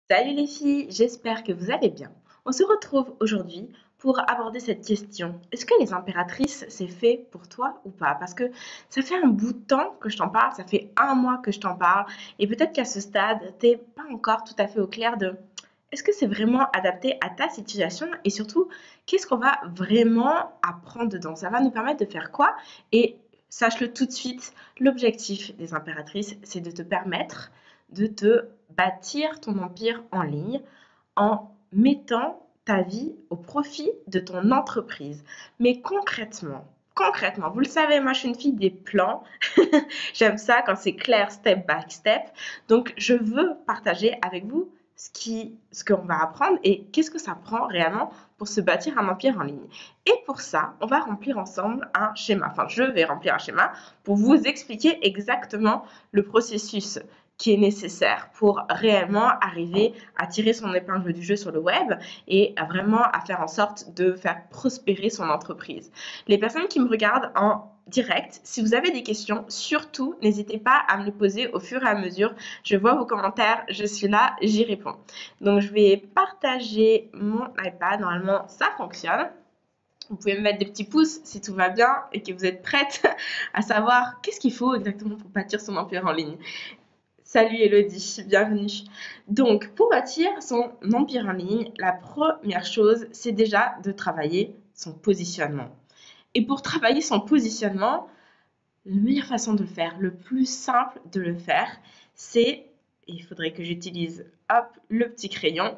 Salut les filles, j'espère que vous allez bien. On se retrouve aujourd'hui pour aborder cette question. Est-ce que les impératrices, c'est fait pour toi ou pas? Parce que ça fait un bout de temps que je t'en parle, ça fait un mois que je t'en parle, et peut-être qu'à ce stade, t'es pas encore tout à fait au clair de est-ce que c'est vraiment adapté à ta situation et surtout, qu'est-ce qu'on va vraiment apprendre dedans? Ça va nous permettre de faire quoi? Et sache-le tout de suite, l'objectif des impératrices, c'est de te permettre de te bâtir ton empire en ligne en mettant ta vie au profit de ton entreprise. Mais concrètement, vous le savez, moi je suis une fille des plans. J'aime ça quand c'est clair, step by step. Donc je veux partager avec vous ce qu'on va apprendre et qu'est-ce que ça prend réellement pour se bâtir un empire en ligne. Et pour ça, on va remplir ensemble un schéma. Enfin, je vais remplir un schéma pour vous expliquer exactement le processus qui est nécessaire pour réellement arriver à tirer son épingle du jeu sur le web et à faire en sorte de faire prospérer son entreprise. Les personnes qui me regardent en direct, si vous avez des questions, surtout n'hésitez pas à me les poser au fur et à mesure. Je vois vos commentaires, je suis là, j'y réponds. Donc je vais partager mon iPad, normalement ça fonctionne. Vous pouvez me mettre des petits pouces si tout va bien et que vous êtes prête à savoir qu'est-ce qu'il faut exactement pour bâtir son empire en ligne. Salut Elodie, bienvenue. Donc, pour bâtir son empire en ligne, la première chose, c'est déjà de travailler son positionnement. Et pour travailler son positionnement, la meilleure façon de le faire, le plus simple de le faire, c'est, il faudrait que j'utilise, hop, le petit crayon,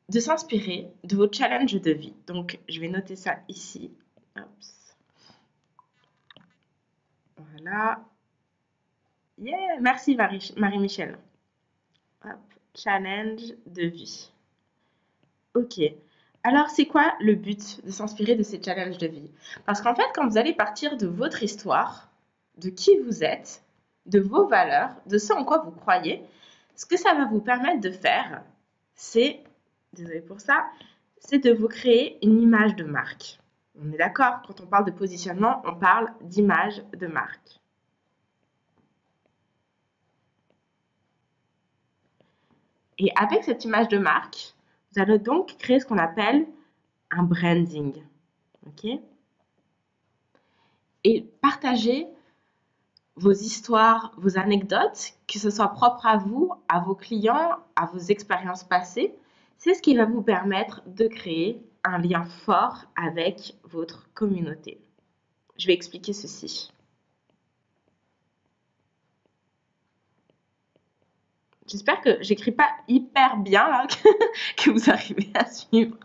de s'inspirer de vos challenges de vie. Donc, je vais noter ça ici. Hop. Voilà. Yeah, merci Marie-Michel. Hop, challenge de vie. Ok. Alors, c'est quoi le but de s'inspirer de ces challenges de vie? Parce qu'en fait, quand vous allez partir de votre histoire, de qui vous êtes, de vos valeurs, de ce en quoi vous croyez, ce que ça va vous permettre de faire, c'est, désolé pour ça, c'est de vous créer une image de marque. On est d'accord, quand on parle de positionnement, on parle d'image de marque. Et avec cette image de marque, vous allez donc créer ce qu'on appelle un branding. Ok? Et partager vos histoires, vos anecdotes, que ce soit propre à vous, à vos clients, à vos expériences passées, c'est ce qui va vous permettre de créer un lien fort avec votre communauté. Je vais expliquer ceci. J'espère que j'écris pas hyper bien là, que vous arrivez à suivre.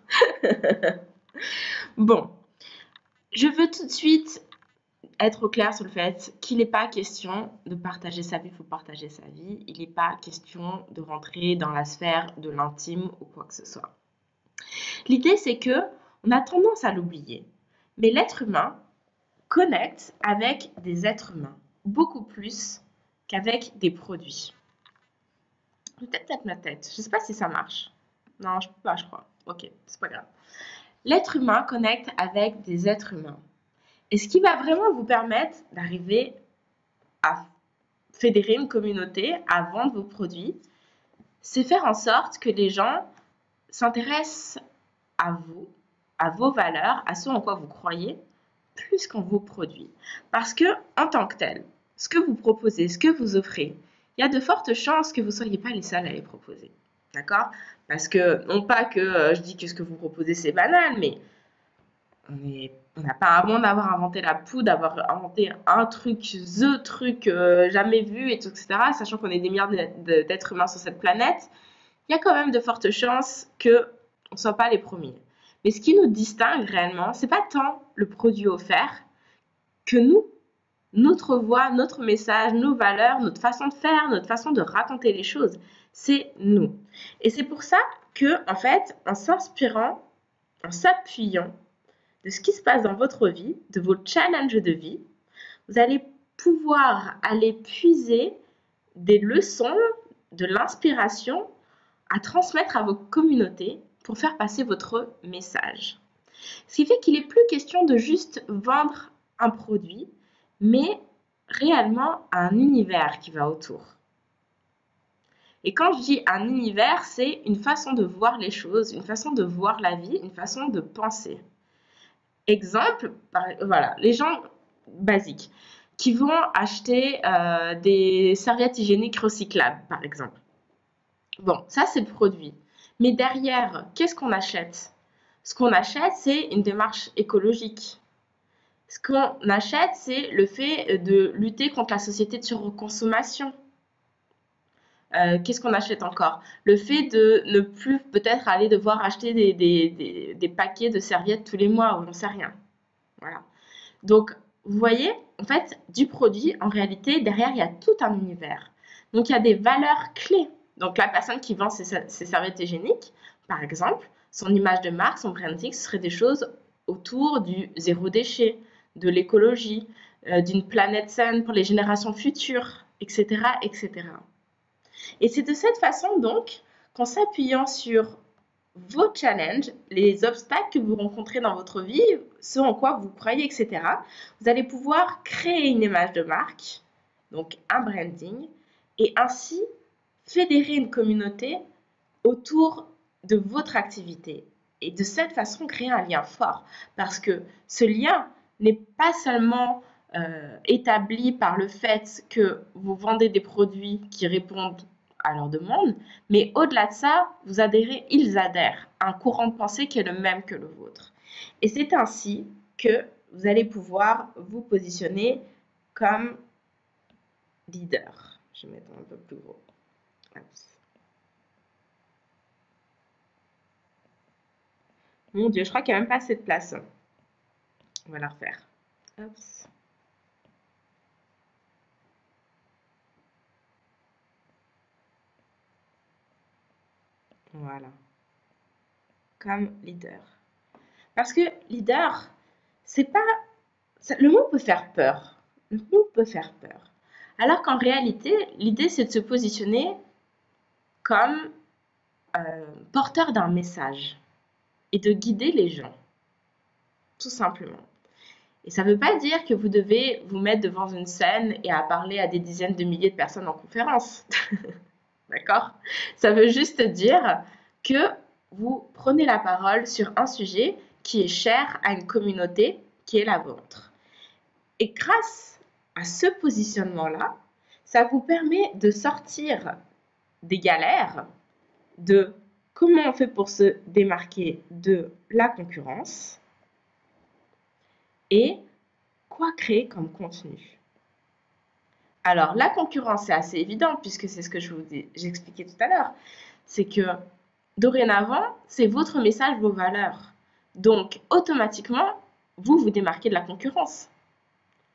Bon, je veux tout de suite être au clair sur le fait qu'il n'est pas question de partager sa vie, il faut partager sa vie. Il n'est pas question de rentrer dans la sphère de l'intime ou quoi que ce soit. L'idée, c'est que on a tendance à l'oublier. Mais l'être humain connecte avec des êtres humains, beaucoup plus qu'avec des produits. Je vais peut-être mettre ma tête. Je ne sais pas si ça marche. Non, je ne peux pas, je crois. Ok, c'est pas grave. L'être humain connecte avec des êtres humains. Et ce qui va vraiment vous permettre d'arriver à fédérer une communauté, à vendre vos produits, c'est faire en sorte que les gens s'intéressent à vous, à vos valeurs, à ce en quoi vous croyez, plus qu'en vos produits. Parce que, en tant que tel, ce que vous proposez, ce que vous offrez, il y a de fortes chances que vous ne soyez pas les seuls à les proposer. D'accord? Parce que, non pas que je dis que ce que vous proposez c'est banal, mais on n'a pas avant d'avoir inventé la poudre, d'avoir inventé un truc, the truc jamais vu, et tout, etc., sachant qu'on est des milliards d'êtres humains sur cette planète, il y a quand même de fortes chances qu'on ne soit pas les premiers. Mais ce qui nous distingue réellement, c'est pas tant le produit offert que nous, notre voix, notre message, nos valeurs, notre façon de faire, notre façon de raconter les choses. C'est nous. Et c'est pour ça que, en fait, en s'inspirant, en s'appuyant de ce qui se passe dans votre vie, de vos challenges de vie, vous allez pouvoir aller puiser des leçons, de l'inspiration à transmettre à vos communautés pour faire passer votre message. Ce qui fait qu'il n'est plus question de juste vendre un produit, mais réellement un univers qui va autour. Et quand je dis un univers, c'est une façon de voir les choses, une façon de voir la vie, une façon de penser. Exemple, voilà, les gens basiques qui vont acheter des serviettes hygiéniques recyclables, par exemple. Bon, ça c'est le produit. Mais derrière, qu'est-ce qu'on achète? Ce qu'on achète, c'est une démarche écologique. Ce qu'on achète, c'est le fait de lutter contre la société de surconsommation. Qu'est-ce qu'on achète encore? Le fait de ne plus peut-être aller devoir acheter des paquets de serviettes tous les mois ou j'en sais rien. Voilà. Donc, vous voyez, en fait, du produit, en réalité, derrière, il y a tout un univers. Donc, il y a des valeurs clés. Donc, la personne qui vend ses serviettes hygiéniques, par exemple, son image de marque, son branding, ce serait des choses autour du zéro déchet, de l'écologie, d'une planète saine pour les générations futures, etc., etc. Et c'est de cette façon, donc, qu'en s'appuyant sur vos challenges, les obstacles que vous rencontrez dans votre vie, ce en quoi vous croyez, etc., vous allez pouvoir créer une image de marque, donc un branding, et ainsi fédérer une communauté autour de votre activité. Et de cette façon, créer un lien fort. Parce que ce lien n'est pas seulement établi par le fait que vous vendez des produits qui répondent à leur demande, mais au-delà de ça, vous adhérez, ils adhèrent à un courant de pensée qui est le même que le vôtre. Et c'est ainsi que vous allez pouvoir vous positionner comme leader. Je vais mettre un peu plus gros. Mon Dieu, je crois qu'il n'y a même pas assez de place. On va la refaire. Oups. Voilà. Comme leader. Parce que leader, c'est pas... Le mot peut faire peur. Le mot peut faire peur. Alors qu'en réalité, l'idée, c'est de se positionner comme porteur d'un message et de guider les gens, tout simplement. Et ça ne veut pas dire que vous devez vous mettre devant une scène et à parler à des dizaines de milliers de personnes en conférence. D'accord? Ça veut juste dire que vous prenez la parole sur un sujet qui est cher à une communauté qui est la vôtre. Et grâce à ce positionnement-là, ça vous permet de sortir des galères, de comment on fait pour se démarquer de la concurrence et quoi créer comme contenu. Alors, la concurrence, c'est assez évident puisque c'est ce que j'expliquais tout à l'heure. C'est que dorénavant, c'est votre message, vos valeurs. Donc, automatiquement, vous vous démarquez de la concurrence.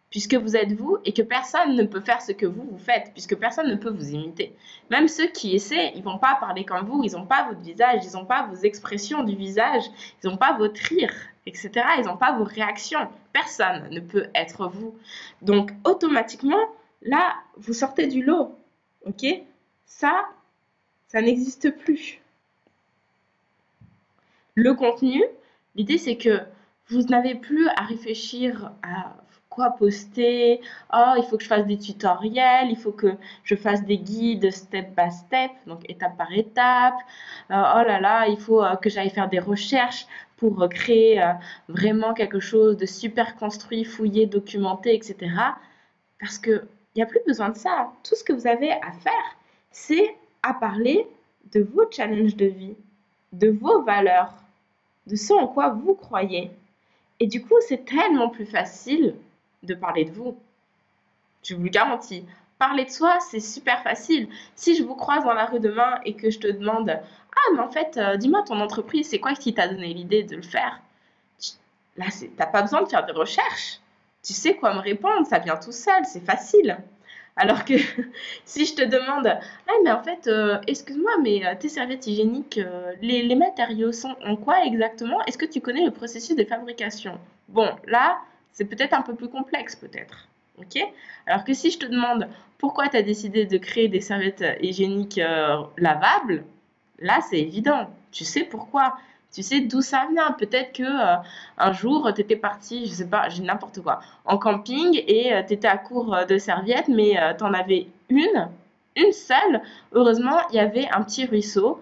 Puisque vous êtes vous et que personne ne peut faire ce que vous faites, puisque personne ne peut vous imiter. Même ceux qui essaient, ils ne vont pas parler comme vous, ils n'ont pas votre visage, ils n'ont pas vos expressions du visage, ils n'ont pas votre rire, etc. Ils n'ont pas vos réactions. Personne ne peut être vous. Donc, automatiquement, là, vous sortez du lot. Ok? Ça n'existe plus. Le contenu, l'idée, c'est que vous n'avez plus à réfléchir à quoi poster. Oh, il faut que je fasse des tutoriels, il faut que je fasse des guides step by step, donc étape par étape. Oh là là, il faut que j'aille faire des recherches pour créer vraiment quelque chose de super construit, fouillé, documenté, etc. Parce qu'il n'y a plus besoin de ça. Tout ce que vous avez à faire, c'est à parler de vos challenges de vie, de vos valeurs, de ce en quoi vous croyez. Et du coup, c'est tellement plus facile de parler de vous. Je vous le garantis. Parler de soi, c'est super facile. Si je vous croise dans la rue demain et que je te demande « Ah, mais en fait, dis-moi ton entreprise, c'est quoi qui t'a donné l'idée de le faire ?» Là, t'as pas besoin de faire de recherche. Tu sais quoi me répondre, ça vient tout seul, c'est facile. Alors que si je te demande, ah mais en fait, excuse-moi, mais tes serviettes hygiéniques, les matériaux sont en quoi exactement? Est-ce que tu connais le processus de fabrication? Bon, là, c'est peut-être un peu plus complexe, peut-être. Ok? Alors que si je te demande pourquoi tu as décidé de créer des serviettes hygiéniques lavables, là, c'est évident. Tu sais pourquoi. Tu sais d'où ça vient. Peut-être que un jour, tu étais parti, je sais pas, j'ai n'importe quoi, en camping et tu étais à court de serviettes, mais tu en avais une une seule. Heureusement, il y avait un petit ruisseau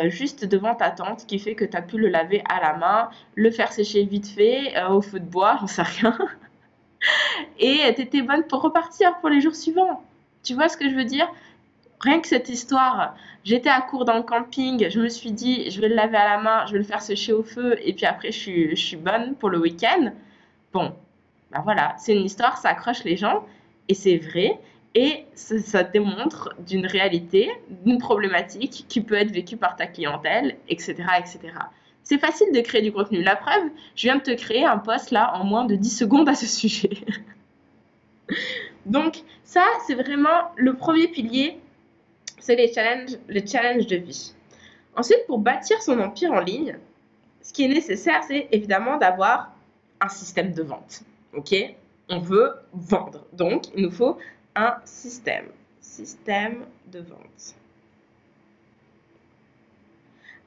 juste devant ta tente qui fait que tu as pu le laver à la main, le faire sécher vite fait au feu de bois, j'en sais rien. Et tu étais bonne pour repartir pour les jours suivants. Tu vois ce que je veux dire? Rien que cette histoire, j'étais à court dans le camping, je me suis dit, je vais le laver à la main, je vais le faire sécher au feu, et puis après, je suis bonne pour le week-end. Bon, ben voilà, c'est une histoire, ça accroche les gens, et c'est vrai, et ça démontre d'une réalité, d'une problématique qui peut être vécue par ta clientèle, etc., etc. C'est facile de créer du contenu. La preuve, je viens de te créer un post là en moins de 10 secondes à ce sujet. Donc, ça, c'est vraiment le premier pilier, c'est les challenges de vie. Ensuite, pour bâtir son empire en ligne, ce qui est nécessaire, c'est évidemment d'avoir un système de vente. Ok? On veut vendre. Donc, il nous faut un système de vente.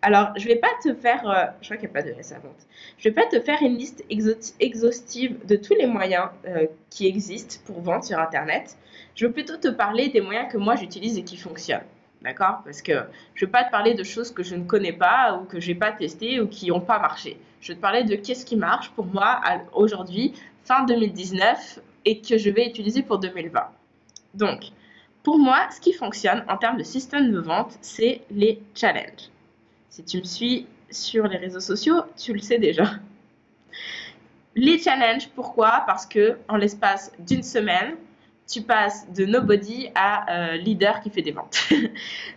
Alors, je vais pas te faire, je crois qu'il n'y a pas de S à vente. Je vais pas te faire une liste exhaustive de tous les moyens qui existent pour vendre sur Internet. Je veux plutôt te parler des moyens que moi j'utilise et qui fonctionnent. D'accord? Parce que je ne vais pas te parler de choses que je ne connais pas ou que je n'ai pas testées ou qui n'ont pas marché. Je vais te parler de qu'est-ce qui marche pour moi aujourd'hui, fin 2019, et que je vais utiliser pour 2020. Donc, pour moi, ce qui fonctionne en termes de système de vente, c'est les challenges. Si tu me suis sur les réseaux sociaux, tu le sais déjà. Les challenges, pourquoi? Parce que en l'espace d'une semaine, tu passes de nobody à leader qui fait des ventes.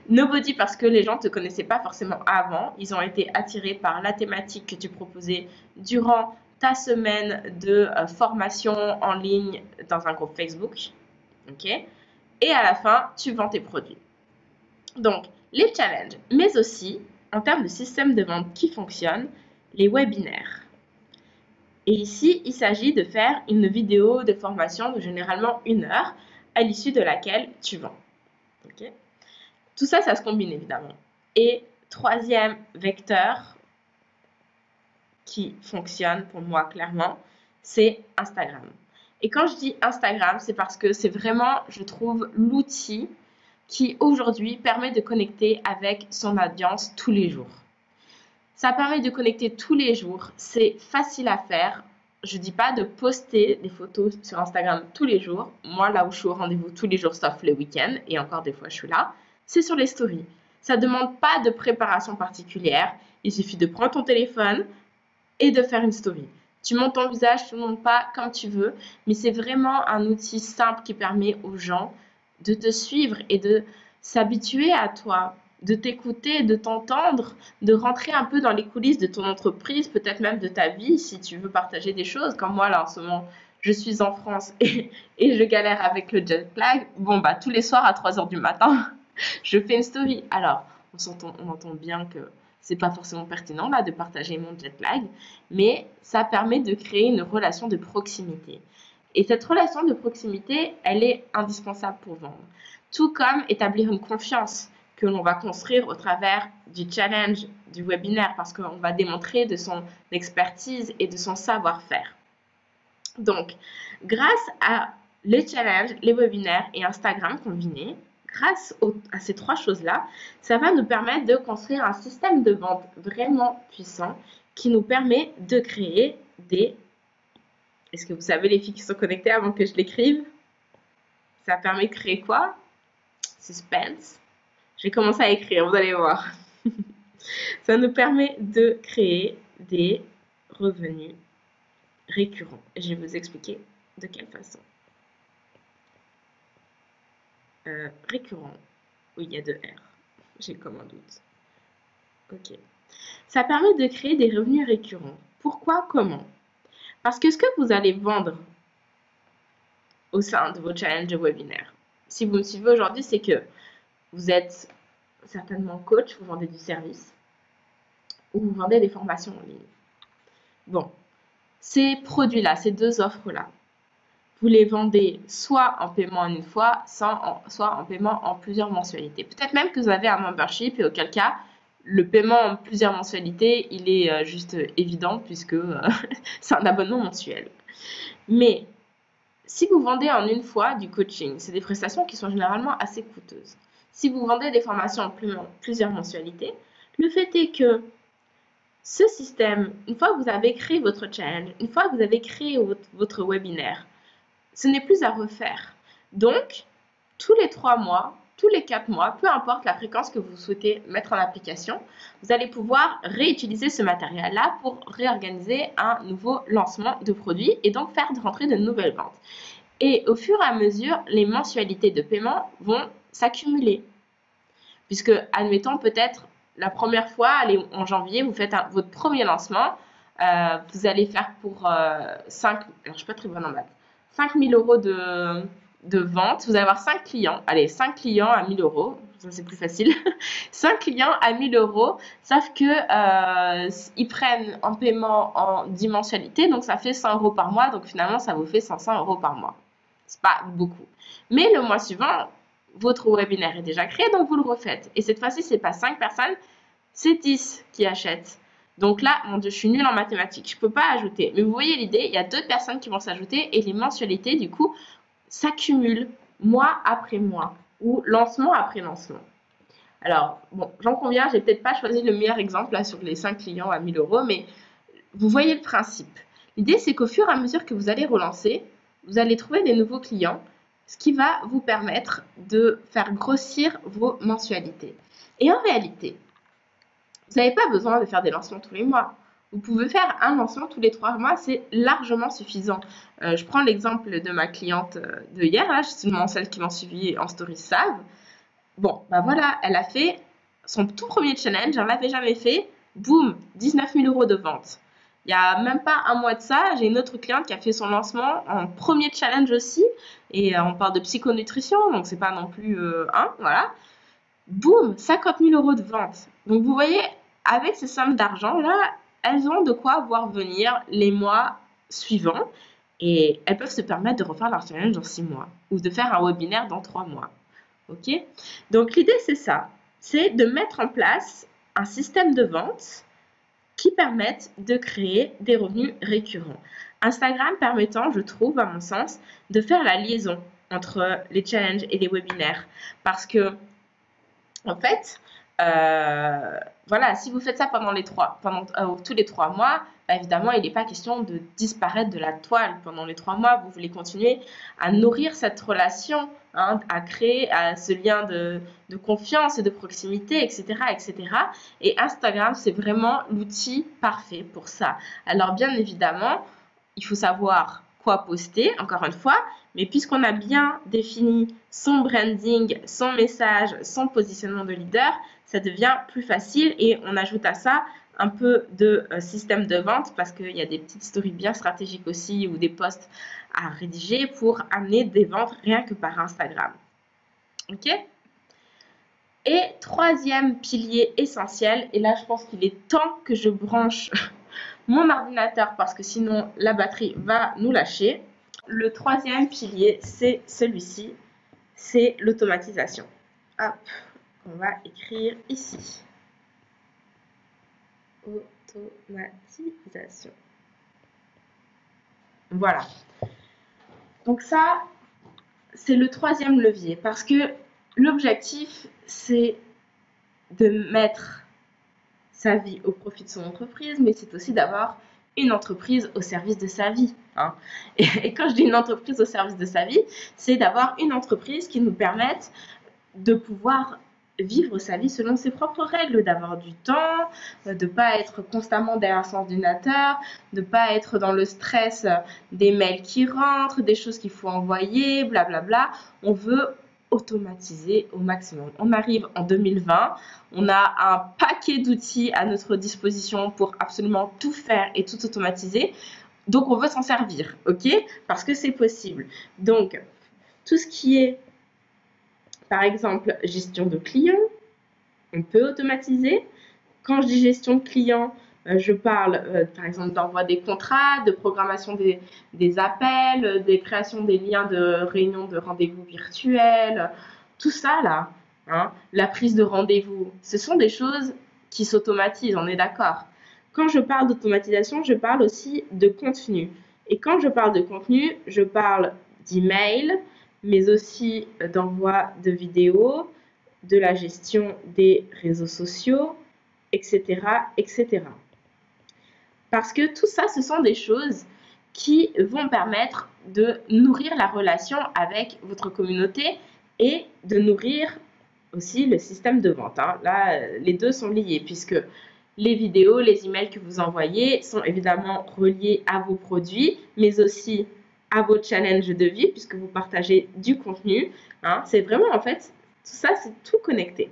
Nobody parce que les gens ne te connaissaient pas forcément avant. Ils ont été attirés par la thématique que tu proposais durant ta semaine de formation en ligne dans un groupe Facebook. Ok? Et à la fin, tu vends tes produits. Donc, les challenges, mais aussi, en termes de système de vente qui fonctionne, les webinaires. Et ici, il s'agit de faire une vidéo de formation de généralement 1 heure, à l'issue de laquelle tu vends. Okay? Tout ça, ça se combine évidemment. Et troisième vecteur qui fonctionne pour moi clairement, c'est Instagram. Et quand je dis Instagram, c'est parce que c'est vraiment, je trouve, l'outil qui aujourd'hui permet de connecter avec son audience tous les jours. Ça permet de connecter tous les jours, c'est facile à faire. Je ne dis pas de poster des photos sur Instagram tous les jours. Moi, là où je suis au rendez-vous tous les jours, sauf les week-ends, et encore des fois je suis là, c'est sur les stories. Ça ne demande pas de préparation particulière. Il suffit de prendre ton téléphone et de faire une story. Tu montes ton visage, tu ne montes pas comme tu veux, mais c'est vraiment un outil simple qui permet aux gens de te suivre et de s'habituer à toi, de t'écouter, de t'entendre, de rentrer un peu dans les coulisses de ton entreprise, peut-être même de ta vie, si tu veux partager des choses. Comme moi, là, en ce moment, je suis en France et je galère avec le jet lag. Bon, bah, tous les soirs à 3h du matin, je fais une story. Alors, on entend bien que c'est pas forcément pertinent, là, de partager mon jet lag, mais ça permet de créer une relation de proximité. Et cette relation de proximité, elle est indispensable pour vendre. Tout comme établir une confiance que l'on va construire au travers du challenge, du webinaire, parce qu'on va démontrer de son expertise et de son savoir-faire. Donc, grâce à les challenges, les webinaires et Instagram combinés, grâce à ces 3 choses-là, ça va nous permettre de construire un système de vente vraiment puissant qui nous permet de créer des... Est-ce que vous savez les filles qui sont connectées avant que je l'écrive? Ça permet de créer quoi? Suspense. J'ai commencé à écrire, vous allez voir. Ça nous permet de créer des revenus récurrents. Et je vais vous expliquer de quelle façon. Récurrent. Oui, il y a 2 R. J'ai comme un doute. Ok. Ça permet de créer des revenus récurrents. Pourquoi? Comment? Parce que ce que vous allez vendre au sein de vos challenges de webinaire, si vous me suivez aujourd'hui, c'est que vous êtes certainement coach, vous vendez du service ou vous vendez des formations en ligne. Bon, ces produits-là, ces 2 offres-là, vous les vendez soit en paiement en une fois, soit en paiement en plusieurs mensualités. Peut-être même que vous avez un membership et auquel cas, le paiement en plusieurs mensualités, il est juste évident puisque c'est un abonnement mensuel. Mais si vous vendez en une fois du coaching, c'est des prestations qui sont généralement assez coûteuses. si vous vendez des formations en plusieurs mensualités, le fait est que ce système, une fois que vous avez créé votre challenge, une fois que vous avez créé votre webinaire, ce n'est plus à refaire. Donc, tous les 3 mois, tous les 4 mois, peu importe la fréquence que vous souhaitez mettre en application, vous allez pouvoir réutiliser ce matériel-là pour réorganiser un nouveau lancement de produit et donc faire rentrer de nouvelles ventes. Et au fur et à mesure, les mensualités de paiement vont s'accumuler. Puisque, admettons, peut-être la première fois, allez, en janvier, vous faites votre premier lancement, vous allez faire pour 5, alors je ne suis pas très bonne en maths, 5 000 euros de vente, vous allez avoir 5 clients, allez, 5 clients à 1 000 euros, ça c'est plus facile, 5 clients à 1 000 euros, sauf que ils prennent en paiement en 10 mensualités, donc ça fait 100 euros par mois, donc finalement ça vous fait 500 euros par mois. C'est pas beaucoup. Mais le mois suivant, votre webinaire est déjà créé, donc vous le refaites. Et cette fois-ci, c'est pas 5 personnes, c'est 10 qui achètent. Donc là, mon Dieu, je suis nulle en mathématiques, je peux pas ajouter. Mais vous voyez l'idée, il y a 2 personnes qui vont s'ajouter et les mensualités, du coup, s'accumulent mois après mois ou lancement après lancement. Alors, bon, j'en conviens, j'ai peut-être pas choisi le meilleur exemple là sur les 5 clients à 1 000 euros, mais vous voyez le principe. L'idée, c'est qu'au fur et à mesure que vous allez relancer, vous allez trouver des nouveaux clients, ce qui va vous permettre de faire grossir vos mensualités. Et en réalité, vous n'avez pas besoin de faire des lancements tous les mois. Vous pouvez faire un lancement tous les 3 mois, c'est largement suffisant. Je prends l'exemple de ma cliente de hier, là, justement celles qui m'ont suivi en story savent. Bon, ben voilà, elle a fait son tout premier challenge, elle l'avait jamais fait, boum, 19 000 euros de vente. Il n'y a même pas un mois de ça, j'ai une autre cliente qui a fait son lancement en premier challenge aussi, et on parle de psychonutrition, donc c'est pas non plus voilà. Boum, 50 000 euros de vente. Donc vous voyez, avec ces sommes d'argent là, elles ont de quoi voir venir les mois suivants, et elles peuvent se permettre de refaire leur challenge dans 6 mois, ou de faire un webinaire dans 3 mois. Ok? Donc l'idée c'est ça, c'est de mettre en place un système de vente qui permettent de créer des revenus récurrents. Instagram permettant, je trouve, à mon sens, de faire la liaison entre les challenges et les webinaires. Parce que, en fait, voilà, si vous faites ça pendant tous les 3 mois, bah évidemment, il n'est pas question de disparaître de la toile pendant les 3 mois. Vous voulez continuer à nourrir cette relation, hein, à créer ce lien de confiance et de proximité, etc., etc. Et Instagram, c'est vraiment l'outil parfait pour ça. Alors, bien évidemment, il faut savoir quoi poster, encore une fois, mais puisqu'on a bien défini son branding, son message, son positionnement de leader, ça devient plus facile et on ajoute à ça un peu de système de vente parce qu'il y a des petites stories bien stratégiques aussi ou des posts à rédiger pour amener des ventes rien que par Instagram. Ok? Et troisième pilier essentiel, et là je pense qu'il est temps que je branche mon ordinateur parce que sinon la batterie va nous lâcher. Le troisième pilier, c'est celui-ci, c'est l'automatisation. Hop, on va écrire ici. Automatisation. Voilà. Donc ça, c'est le troisième levier parce que l'objectif, c'est de mettre sa vie au profit de son entreprise, mais c'est aussi d'avoir une entreprise au service de sa vie. Hein. Et quand je dis une entreprise au service de sa vie, c'est d'avoir une entreprise qui nous permette de pouvoir vivre sa vie selon ses propres règles, d'avoir du temps, de ne pas être constamment derrière son ordinateur, de ne pas être dans le stress des mails qui rentrent, des choses qu'il faut envoyer, blablabla. On veut automatiser au maximum. On arrive en 2020, on a un paquet d'outils à notre disposition pour absolument tout faire et tout automatiser. Donc, on veut s'en servir, ok? Parce que c'est possible. Donc, tout ce qui est par exemple, gestion de clients, on peut automatiser. Quand je dis gestion de clients, je parle par exemple d'envoi des contrats, de programmation des appels, des créations des liens de réunions de rendez-vous virtuels, tout ça là, hein, la prise de rendez-vous, ce sont des choses qui s'automatisent, on est d'accord. Quand je parle d'automatisation, je parle aussi de contenu. Et quand je parle de contenu, je parle d'email, mais aussi d'envoi de vidéos, de la gestion des réseaux sociaux, etc., etc. Parce que tout ça, ce sont des choses qui vont permettre de nourrir la relation avec votre communauté et de nourrir aussi le système de vente. Là, les deux sont liés puisque les vidéos, les emails que vous envoyez sont évidemment reliés à vos produits, mais aussi à vos challenges de vie puisque vous partagez du contenu. C'est vraiment, en fait, tout ça, c'est tout connecté.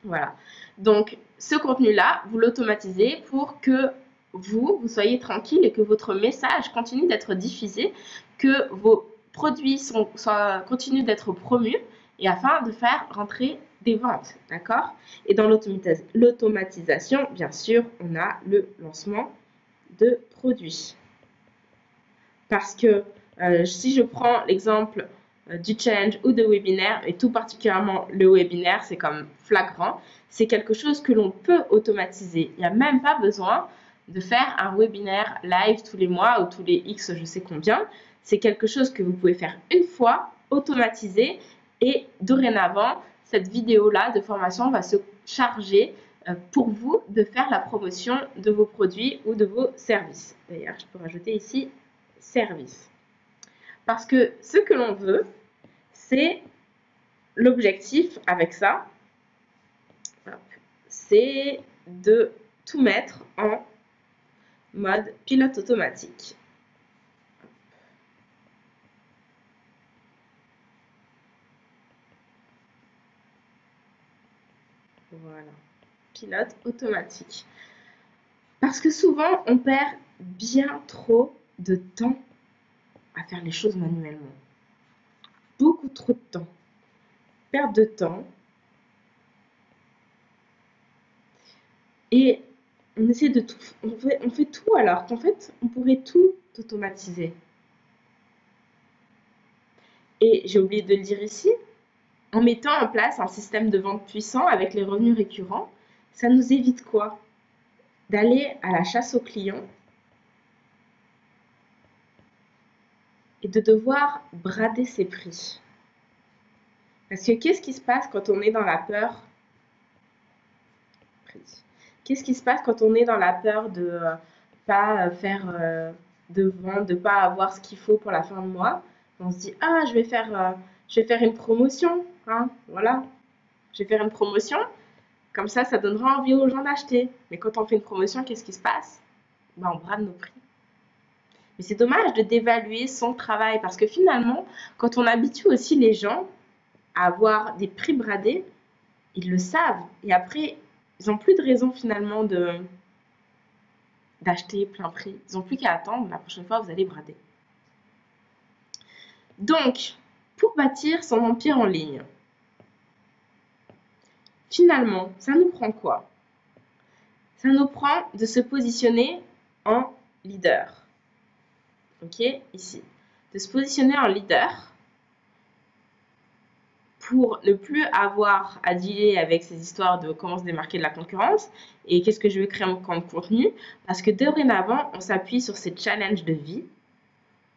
Voilà. Donc, ce contenu-là, vous l'automatisez pour que vous soyez tranquille et que votre message continue d'être diffusé, que vos produits continuent d'être promus et afin de faire rentrer des ventes, d'accord? Et dans l'automatisation, bien sûr, on a le lancement de produits. Parce que si je prends l'exemple du challenge ou de webinaire, et tout particulièrement le webinaire, c'est comme flagrant, c'est quelque chose que l'on peut automatiser. Il n'y a même pas besoin de faire un webinaire live tous les mois ou tous les X, je sais combien. C'est quelque chose que vous pouvez faire une fois, automatiser, et dorénavant, cette vidéo-là de formation va se charger pour vous de faire la promotion de vos produits ou de vos services. D'ailleurs, je peux rajouter ici service. Parce que ce que l'on veut, c'est l'objectif avec ça, c'est de tout mettre en mode pilote automatique. Voilà, pilote automatique. Parce que souvent, on perd bien trop de temps à faire les choses manuellement. Beaucoup trop de temps. Perte de temps. Et on essaie de tout, on fait tout alors qu'en fait, on pourrait tout automatiser. Et j'ai oublié de le dire ici, en mettant en place un système de vente puissant avec les revenus récurrents, ça nous évite quoi? D'aller à la chasse aux clients et de devoir brader ses prix. Parce que qu'est-ce qui se passe quand on est dans la peur? Qu'est-ce qui se passe quand on est dans la peur de ne pas faire de vente, de ne pas avoir ce qu'il faut pour la fin de mois? On se dit, ah, je vais faire une promotion, voilà. Je vais faire une promotion, comme ça donnera envie aux gens d'acheter. Mais quand on fait une promotion, qu'est-ce qui se passe? On brade nos prix. Mais c'est dommage de dévaluer son travail parce que finalement, quand on habitue aussi les gens à avoir des prix bradés, ils le savent. Et après, ils n'ont plus de raison finalement d'acheter plein prix. Ils n'ont plus qu'à attendre. La prochaine fois, vous allez brader. Donc, pour bâtir son empire en ligne, finalement, ça nous prend quoi? Ça nous prend de se positionner en leader. Ok, ici. De se positionner en leader pour ne plus avoir à dealer avec ces histoires de comment se démarquer de la concurrence et qu'est-ce que je vais créer comme contenu. Parce que dorénavant, on s'appuie sur ces challenges de vie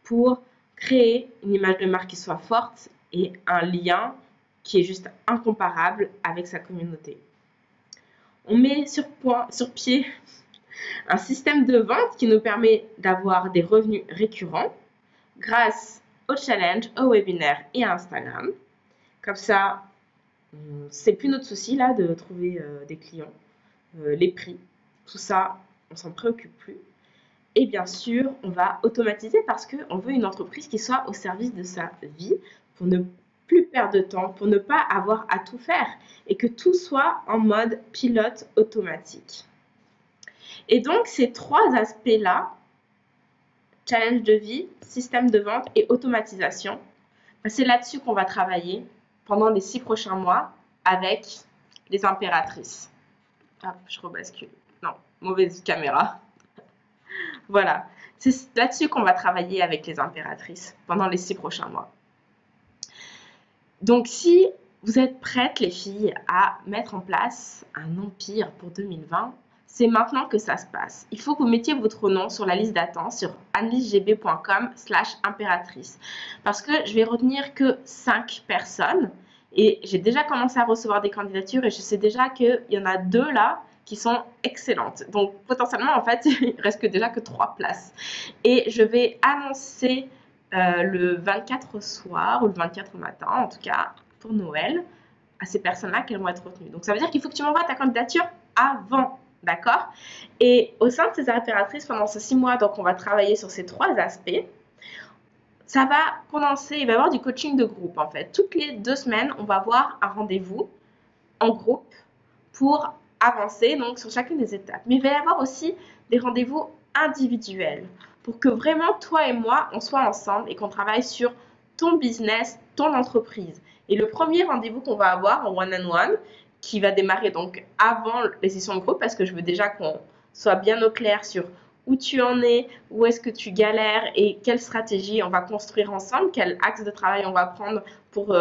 pour créer une image de marque qui soit forte et un lien qui est juste incomparable avec sa communauté. On met sur pied un système de vente qui nous permet d'avoir des revenus récurrents grâce au challenge, au webinaire et à Instagram. Comme ça, c'est plus notre souci là de trouver des clients, les prix, tout ça, on s'en préoccupe plus. Et bien sûr, on va automatiser parce qu'on veut une entreprise qui soit au service de sa vie pour ne plus perdre de temps, pour ne pas avoir à tout faire et que tout soit en mode pilote automatique. Et donc, ces trois aspects-là, challenge de vie, système de vente et automatisation, c'est là-dessus qu'on va travailler pendant les 6 prochains mois avec les impératrices. Hop, je rebascule. Non, mauvaise caméra. Voilà, c'est là-dessus qu'on va travailler avec les impératrices pendant les 6 prochains mois. Donc, si vous êtes prêtes, les filles, à mettre en place un empire pour 2020, c'est maintenant que ça se passe. Il faut que vous mettiez votre nom sur la liste d'attente sur anneliesgb.com/impératrice parce que je vais retenir que 5 personnes Et j'ai déjà commencé à recevoir des candidatures et je sais déjà qu'il y en a 2 là qui sont excellentes. Donc potentiellement, en fait, il reste que déjà que 3 places. Et je vais annoncer le 24 au soir ou le 24 au matin, en tout cas pour Noël, à ces personnes-là qu'elles vont être retenues. Donc ça veut dire qu'il faut que tu m'envoies ta candidature avant, d'accord? Et au sein de ces impératrices, pendant ces 6 mois, donc on va travailler sur ces 3 aspects. Ça va condenser, il va y avoir du coaching de groupe en fait. Toutes les 2 semaines, on va avoir un rendez-vous en groupe pour avancer donc sur chacune des étapes. Mais il va y avoir aussi des rendez-vous individuels pour que vraiment toi et moi, on soit ensemble et qu'on travaille sur ton business, ton entreprise. Et le premier rendez-vous qu'on va avoir en one-on-one, qui va démarrer donc avant les sessions de groupe, parce que je veux déjà qu'on soit bien au clair sur où tu en es, où est-ce que tu galères et quelle stratégie on va construire ensemble, quel axe de travail on va prendre pour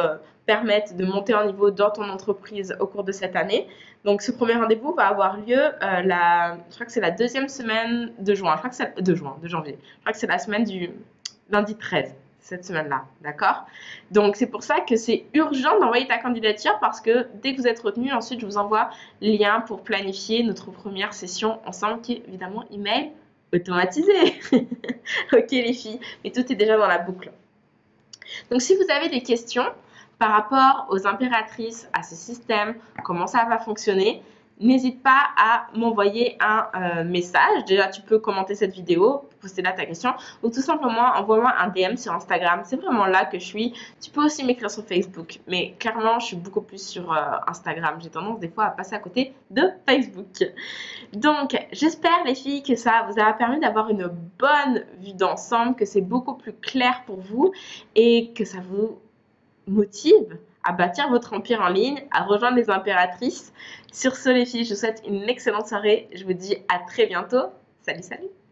permettre de monter en niveau dans ton entreprise au cours de cette année. Donc ce premier rendez-vous va avoir lieu je crois que c'est la 2e semaine de juin, je crois que c'est de janvier. Je crois que c'est la semaine du lundi 13, cette semaine-là, d'accord? Donc c'est pour ça que c'est urgent d'envoyer ta candidature parce que dès que vous êtes retenu, ensuite je vous envoie le lien pour planifier notre première session ensemble qui est évidemment email automatisé. Ok les filles, mais tout est déjà dans la boucle. Donc si vous avez des questions par rapport aux impératrices, à ce système, comment ça va fonctionner, n'hésite pas à m'envoyer un message. Déjà, tu peux commenter cette vidéo, poster là ta question, ou tout simplement envoie-moi un DM sur Instagram. C'est vraiment là que je suis. Tu peux aussi m'écrire sur Facebook, mais clairement, je suis beaucoup plus sur Instagram. J'ai tendance des fois à passer à côté de Facebook. Donc, j'espère les filles que ça vous a permis d'avoir une bonne vue d'ensemble, que c'est beaucoup plus clair pour vous et que ça vous motive à bâtir votre empire en ligne, à rejoindre les impératrices. Sur ce les filles, je vous souhaite une excellente soirée. Je vous dis à très bientôt. Salut, salut!